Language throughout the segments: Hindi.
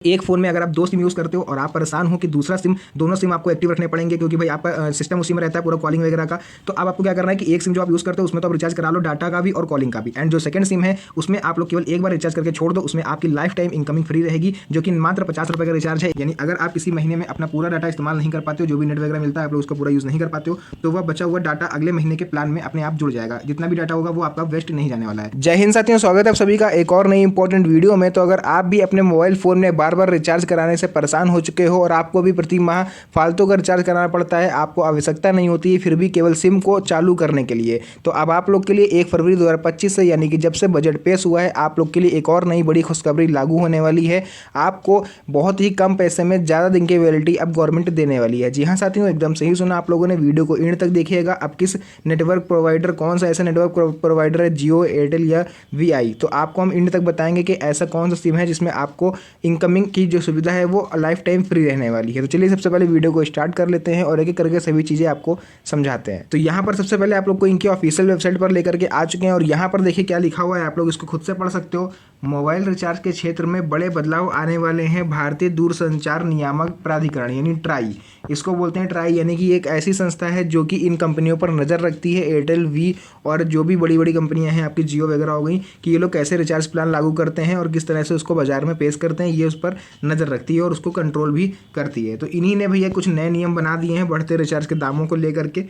एक फ़ोन में अगर आप 2 सिम यूज़ करते हो और आप परेशान हो कि दूसरा सिम, दोनों सिम आपको एक्टिव रखने पड़ेंगे क्योंकि भाई आपका सिस्टम उसी में रहता है पूरा कॉलिंग वगैरह का। तो अब आपको क्या करना है कि एक सिम जो आप यूज़ करते हो उसमें तो आप रिचार्ज करा लो डाटा का भी और कॉलिंग का भी, एंड जो सेकंड सिम है उसमें आप लोग केवल एक बार रिचार्ज करके छोड़ दो, उसमें आपकी लाइफ टाइम इनकमिंग फ्री रहेगी, जो कि मात्र 50 रुपये का रिचार्ज है। यानी अगर आप किसी महीने में अपना पूरा डाटा इस्तेमाल नहीं कर पाते हो, जो भी नेट वगैरह मिलता है आप लोग उसका पूरा यूज़ नहीं कर पाते हो, तो वह बचा हुआ डाटा अगले महीने के प्लान में अपने आप जुड़ जाएगा। जितना भी डाटा होगा वो आपका वेस्ट नहीं जाने वाला है। जय हिंद साथियों, स्वागत है आप सभी का एक और नई इंपॉर्टेंट वीडियो में। तो अगर आप भी अपने मोबाइल फ़ोन में बार बार रिचार्ज कराने से परेशान हो चुके हो और आपको भी प्रति माह फालतू का रिचार्ज कराना पड़ता है, आपको आवश्यकता नहीं होती है फिर भी केवल सिम को चालू करने के लिए, तो अब आप लोग के लिए 1 फरवरी 2025 से यानी कि जब से बजट पेश हुआ है, आप लोग के लिए एक और नई बड़ी खुशखबरी लागू होने वाली है। आपको बहुत ही कम पैसे में ज़्यादा दिन की वैलिडिटी अब गवर्नमेंट देने वाली है। जी हाँ साथियों, एकदम सही सुना आप लोगों ने, वीडियो को एंड तक देखिएगा। अब किस नेटवर्क प्रोवाइडर, कौन सा ऐसा नेटवर्क प्रोवाइडर है, जियो, एयरटेल या वीआई, तो आपको हम एंड तक बताएंगे कि ऐसा कौन सा सिम है जिसमें आपको इनकमिंग की जो सुविधा है वो लाइफ टाइम फ्री रहने वाली है। तो चलिए सबसे पहले वीडियो को स्टार्ट कर लेते हैं और एक एक करके सभी चीज़ें आपको समझाते हैं। तो यहाँ पर सबसे पहले आप लोग को इनकी ऑफिशियल वेबसाइट पर लेकर के आ चुके हैं और यहाँ पर देखिए क्या लिखा हुआ है, आप लोग इसको खुद से पढ़ सकते हो। मोबाइल रिचार्ज के क्षेत्र में बड़े बदलाव आने वाले हैं। भारतीय दूरसंचार नियामक प्राधिकरण यानी ट्राई, इसको बोलते हैं ट्राई, यानी कि एक ऐसी संस्था है जो कि इन कंपनियों पर नज़र रखती है, एयरटेल, वी और जो भी बड़ी बड़ी कंपनियां हैं आपकी जियो वगैरह हो गई, कि ये लोग कैसे रिचार्ज प्लान लागू करते हैं और किस तरह से उसको बाजार में पेश करते हैं, ये उस पर नज़र रखती है और उसको कंट्रोल भी करती है। तो इन्हीं ने भैया कुछ नए नियम बना दिए हैं बढ़ते रिचार्ज के दामों को लेकर के,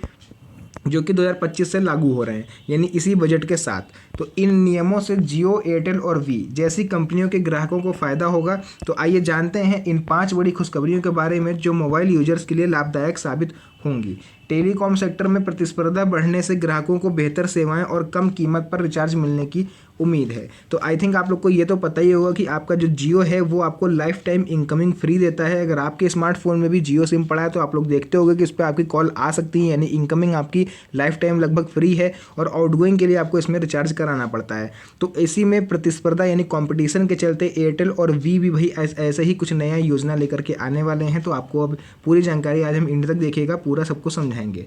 जो कि 2025 से लागू हो रहे हैं, यानी इसी बजट के साथ। तो इन नियमों से जियो, एयरटेल और वी जैसी कंपनियों के ग्राहकों को फ़ायदा होगा। तो आइए जानते हैं इन 5 बड़ी खुशखबरियों के बारे में जो मोबाइल यूजर्स के लिए लाभदायक साबित होंगी। टेलीकॉम सेक्टर में प्रतिस्पर्धा बढ़ने से ग्राहकों को बेहतर सेवाएं और कम कीमत पर रिचार्ज मिलने की उम्मीद है। तो आई थिंक आप लोग को ये तो पता ही होगा कि आपका जो जियो है वो आपको लाइफ टाइम इनकमिंग फ्री देता है। अगर आपके स्मार्टफोन में भी जियो सिम पड़ा है तो आप लोग देखते होंगे कि इस पर आपकी कॉल आ सकती है, यानी इनकमिंग आपकी लाइफ टाइम लगभग फ्री है और आउटगोइंग के लिए आपको इसमें रिचार्ज कराना पड़ता है। तो इसी में प्रतिस्पर्धा यानी कॉम्पिटिशन के चलते एयरटेल और वी भी भाई ऐसे ही कुछ नया योजना लेकर के आने वाले हैं। तो आपको अब पूरी जानकारी आज हम एंड तक देखिएगा, पूरा सबको समझाएंगे।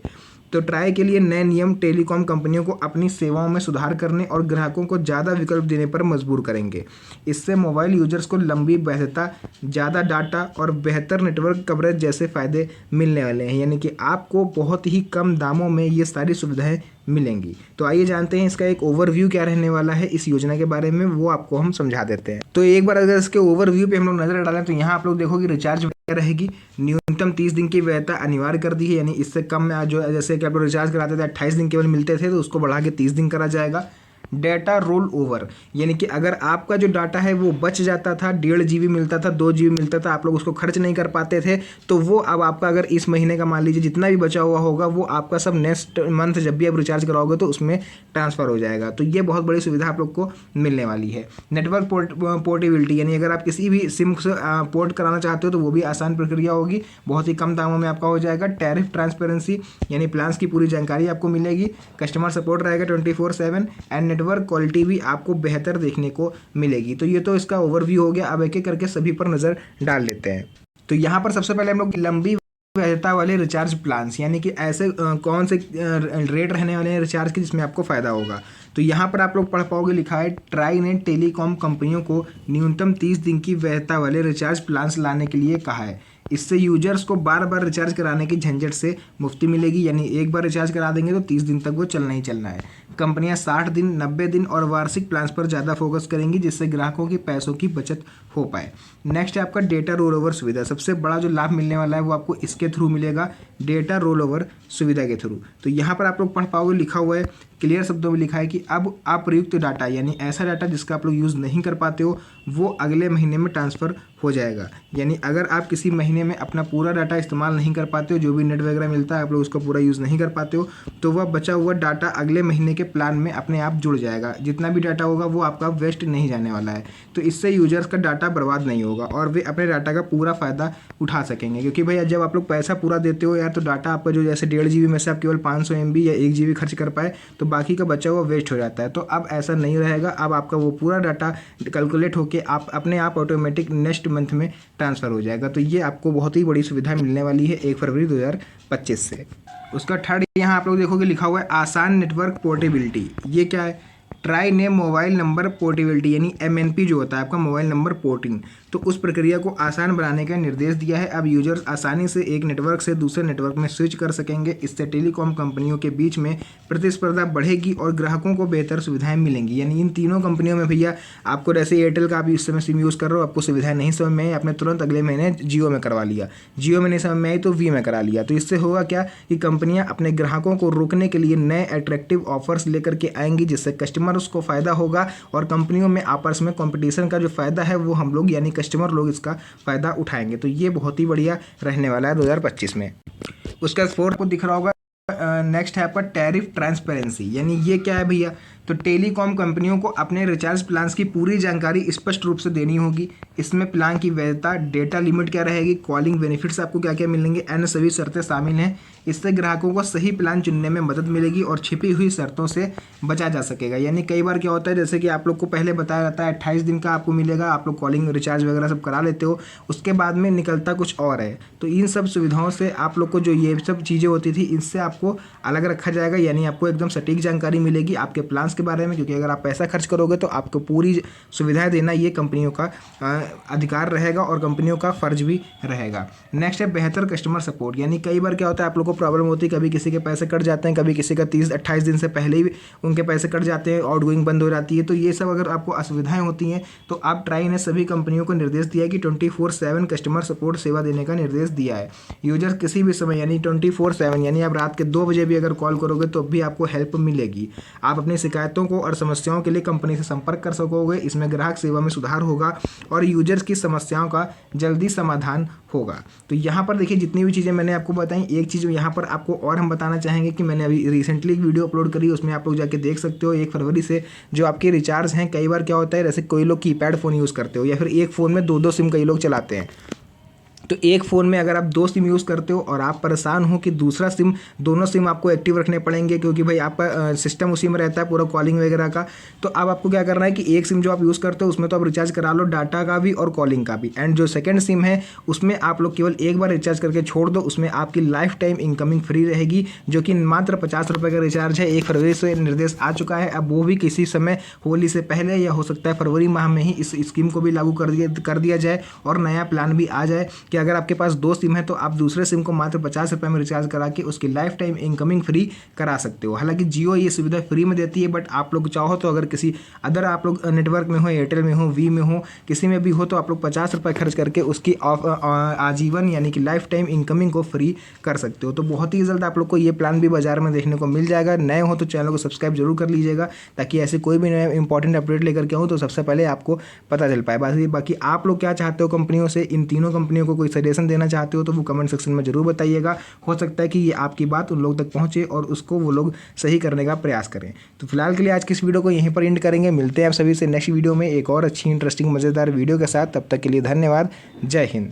तो ट्राई के लिए नए नियम टेलीकॉम कंपनियों को अपनी सेवाओं में सुधार करने और ग्राहकों को ज़्यादा विकल्प देने पर मजबूर करेंगे। इससे मोबाइल यूजर्स को लंबी वैधता, ज़्यादा डाटा और बेहतर नेटवर्क कवरेज जैसे फ़ायदे मिलने वाले हैं, यानी कि आपको बहुत ही कम दामों में ये सारी सुविधाएं मिलेंगी। तो आइए जानते हैं इसका एक ओवरव्यू क्या रहने वाला है इस योजना के बारे में, वो आपको हम समझा देते हैं। तो एक बार अगर इसके ओवरव्यू पे हम लोग नजर डालें तो यहाँ आप लोग देखो कि रिचार्ज रहेगी, न्यूनतम 30 दिन की वैधता अनिवार्य कर दी है, यानी इससे कम में जो जैसे कि आप लोग रिचार्ज कराते थे 28 दिन केवल मिलते थे, तो उसको बढ़ा के 30 दिन करा जाएगा। डेटा रोल ओवर, यानी कि अगर आपका जो डाटा है वो बच जाता था, 1.5 GB मिलता था, 2 GB मिलता था, आप लोग उसको खर्च नहीं कर पाते थे, तो वो अब आपका अगर इस महीने का मान लीजिए जितना भी बचा हुआ होगा वो आपका सब नेक्स्ट मंथ जब भी आप रिचार्ज कराओगे तो उसमें ट्रांसफ़र हो जाएगा। तो ये बहुत बड़ी सुविधा आप लोग को मिलने वाली है। नेटवर्क पोर्टेबिलिटी, यानी अगर आप किसी भी सिम से पोर्ट कराना चाहते हो तो वो भी आसान प्रक्रिया होगी, बहुत ही कम दामों में आपका हो जाएगा। टैरिफ ट्रांसपेरेंसी, यानी प्लान्स की पूरी जानकारी आपको मिलेगी। कस्टमर सपोर्ट रहेगा 24/7 एंड नेटवर्क क्वालिटी भी आपको बेहतर देखने को मिलेगी। तो ये तो इसका ओवरव्यू हो गया। अब एक एक करके सभी पर नज़र डाल लेते हैं। तो यहाँ पर सबसे पहले हम लोग लंबी वैधता वाले रिचार्ज प्लान्स, यानी कि ऐसे कौन से रेट रहने वाले हैं रिचार्ज के जिसमें आपको फ़ायदा होगा। तो यहाँ पर आप लोग पढ़ पाओगे, लिखा है ट्राई ने टेलीकॉम कंपनियों को न्यूनतम 30 दिन की वैधता वाले रिचार्ज प्लान्स लाने के लिए कहा है। इससे यूजर्स को बार बार रिचार्ज कराने की झंझट से मुक्ति मिलेगी, यानी एक बार रिचार्ज करा देंगे तो 30 दिन तक वो चलना ही चलना है। कंपनियां 60 दिन, 90 दिन और वार्षिक प्लान्स पर ज़्यादा फोकस करेंगी, जिससे ग्राहकों के पैसों की बचत हो पाए। नेक्स्ट है आपका डेटा रोल ओवर सुविधा। सबसे बड़ा जो लाभ मिलने वाला है वो आपको इसके थ्रू मिलेगा, डेटा रोल ओवर सुविधा के थ्रू। तो यहाँ पर आप लोग पढ़ पाओगे, लिखा हुआ है क्लियर शब्दों में लिखा है कि अब अप्रयुक्त डाटा, यानी ऐसा डाटा जिसका आप लोग यूज़ नहीं कर पाते हो, वो अगले महीने में ट्रांसफ़र हो जाएगा। यानी अगर आप किसी महीने में अपना पूरा डाटा इस्तेमाल नहीं कर पाते हो, जो भी नेट वगैरह मिलता है आप लोग उसका पूरा यूज़ नहीं कर पाते हो, तो वह बचा हुआ डाटा अगले महीने के प्लान में अपने आप जुड़ जाएगा। जितना भी डाटा होगा वो आपका वेस्ट नहीं जाने वाला है। तो इससे यूजर्स का डाटा बर्बाद नहीं होगा और वे अपने डाटा का पूरा फ़ायदा उठा सकेंगे, क्योंकि भैया जब आप लोग पैसा पूरा देते हो यार, तो डाटा आपका जो जैसे 1.5 GB में से आप केवल 500 MB या 1 GB खर्च कर पाए तो बाकी का बचा हुआ वेस्ट हो जाता है। तो अब ऐसा नहीं रहेगा, अब आपका वो पूरा डाटा कैलकुलेट होके आप अपने आप ऑटोमेटिक नेक्स्ट मंथ में ट्रांसफ़र हो जाएगा। तो ये आपको बहुत ही बड़ी सुविधा मिलने वाली है 1 फरवरी 2025 से। उसका थर्ड यहाँ आप लोग देखोगे लिखा हुआ है आसान नेटवर्क पोर्टेबिलिटी। ये क्या है? ट्राई ने मोबाइल नंबर पोर्टेबिलिटी यानी MNP जो होता है आपका मोबाइल नंबर पोर्टिंग, तो उस प्रक्रिया को आसान बनाने का निर्देश दिया है। अब यूजर्स आसानी से एक नेटवर्क से दूसरे नेटवर्क में स्विच कर सकेंगे। इससे टेलीकॉम कंपनियों के बीच में प्रतिस्पर्धा बढ़ेगी और ग्राहकों को बेहतर सुविधाएं मिलेंगी। यानी इन तीनों कंपनियों में भैया आपको, जैसे एयरटेल का आप इस समय सिम यूज़ कर रहे हो, आपको सुविधाएं नहीं समझ में आई, आपने तुरंत अगले महीने जियो में करवा लिया, जियो में नहीं समझ में आई तो वी में करा लिया। तो इससे होगा क्या कि कंपनियां अपने ग्राहकों को रोकने के लिए नए अट्रैक्टिव ऑफर्स लेकर के आएंगी, जिससे कस्टमर्स को फ़ायदा होगा और कंपनियों में आपस में कंपटीशन का जो फ़ायदा है वो हम लोग यानी कस्टमर लोग इसका फ़ायदा उठाएंगे। तो ये बहुत ही बढ़िया रहने वाला है 2025 में। उसका फोर्थ को दिख रहा होगा, नेक्स्ट है आपका टैरिफ ट्रांसपेरेंसी। यानी ये क्या है भैया, तो टेलीकॉम कंपनियों को अपने रिचार्ज प्लान्स की पूरी जानकारी स्पष्ट रूप से देनी होगी। इसमें प्लान की वैधता, डेटा लिमिट क्या रहेगी, कॉलिंग बेनिफिट्स आपको क्या क्या मिलेंगे, अन्य सभी शर्तें शामिल हैं। इससे ग्राहकों को सही प्लान चुनने में मदद मिलेगी और छिपी हुई शर्तों से बचा जा सकेगा। यानी कई बार क्या होता है, जैसे कि आप लोग को पहले बताया जाता है 28 दिन का आपको मिलेगा, आप लोग कॉलिंग रिचार्ज वगैरह सब करा लेते हो, उसके बाद में निकलता कुछ और है। तो इन सब सुविधाओं से आप लोग को जो ये सब चीज़ें होती थी इनसे आपको अलग रखा जाएगा। यानी आपको एकदम सटीक जानकारी मिलेगी आपके प्लान्स के बारे में, क्योंकि अगर आप पैसा खर्च करोगे तो आपको पूरी सुविधाएं देना ये कंपनियों का अधिकार रहेगा और कंपनियों का फर्ज भी रहेगा। नेक्स्ट है बेहतर कस्टमर सपोर्ट। यानी कई बार क्या होता है, आप लोग को प्रॉब्लम होती है, कभी किसी के पैसे कट जाते हैं, कभी किसी का 30-28 दिन से पहले ही उनके पैसे कट जाते हैं, आउट गोइंग बंद हो जाती है। तो ये सब अगर आपको असुविधाएं होती हैं तो आप ट्राई ने सभी कंपनियों को निर्देश दिया है कि 24/7 कस्टमर सपोर्ट सेवा देने का निर्देश दिया है। यूजर्स किसी भी समय यानी 24/7 यानी आप रात के 2 बजे भी अगर कॉल करोगे तो भी आपको हेल्प मिलेगी। आप अपनी शिकायतों को और समस्याओं के लिए कंपनी से संपर्क कर सकोगे। इसमें ग्राहक सेवा में सुधार होगा और यूजर्स की समस्याओं का जल्दी समाधान होगा। तो यहाँ पर देखिए जितनी भी चीज़ें मैंने आपको बताई, एक चीज़ यहाँ पर आपको और हम बताना चाहेंगे कि मैंने अभी रिसेंटली एक वीडियो अपलोड करी, उसमें आप लोग जाके देख सकते हो। 1 फरवरी से जो आपके रिचार्ज हैं, कई बार क्या होता है, जैसे कोई लोग कीपैड फ़ोन यूज़ करते हो या फिर एक फ़ोन में 2-2 सिम कई लोग चलाते हैं। तो एक फ़ोन में अगर आप 2 सिम यूज़ करते हो और आप परेशान हो कि दूसरा सिम, दोनों सिम आपको एक्टिव रखने पड़ेंगे क्योंकि भाई आपका सिस्टम उसी में रहता है पूरा कॉलिंग वगैरह का। तो अब आपको क्या करना है कि एक सिम जो आप यूज़ करते हो उसमें तो आप रिचार्ज करा लो डाटा का भी और कॉलिंग का भी, एंड जो सेकंड सिम है उसमें आप लोग केवल एक बार रिचार्ज करके छोड़ दो। उसमें आपकी लाइफ टाइम इनकमिंग फ्री रहेगी, जो कि मात्र 50 रुपये का रिचार्ज है। 1 फरवरी से निर्देश आ चुका है, अब वो भी किसी समय होली से पहले या हो सकता है फरवरी माह में ही इस स्कीम को भी लागू कर दिया जाए और नया प्लान भी आ जाए कि अगर आपके पास 2 सिम है तो आप दूसरे सिम को मात्र 50 रुपये में रिचार्ज करा के उसकी लाइफ टाइम इनकमिंग फ्री करा सकते हो। हालांकि जियो ये सुविधा फ्री में देती है, बट आप लोग चाहो तो अगर किसी अदर आप लोग नेटवर्क में हो, एयरटेल में हो, वी में हो, किसी में भी हो, तो आप लोग 50 रुपये खर्च करके उसकी आजीवन यानी कि लाइफ टाइम इनकमिंग को फ्री कर सकते हो। तो बहुत ही जल्द आप लोग को ये प्लान भी बाजार में देखने को मिल जाएगा। नए हो तो चैनल को सब्सक्राइब जरूर कर लीजिएगा ताकि ऐसे कोई भी नया इंपॉर्टेंट अपडेट लेकर के आऊँ तो सबसे पहले आपको पता चल पाए। बाकी आप लोग क्या चाहते हो कंपनियों से, इन तीनों कंपनियों को कोई सजेशन देना चाहते हो तो वो कमेंट सेक्शन में जरूर बताइएगा। हो सकता है कि ये आपकी बात उन लोगों तक पहुंचे और उसको वो लोग सही करने का प्रयास करें। तो फिलहाल के लिए आज की इस वीडियो को यहीं पर एंड करेंगे। मिलते हैं आप सभी से नेक्स्ट वीडियो में एक और अच्छी इंटरेस्टिंग मज़ेदार वीडियो के साथ। तब तक के लिए धन्यवाद। जय हिंद।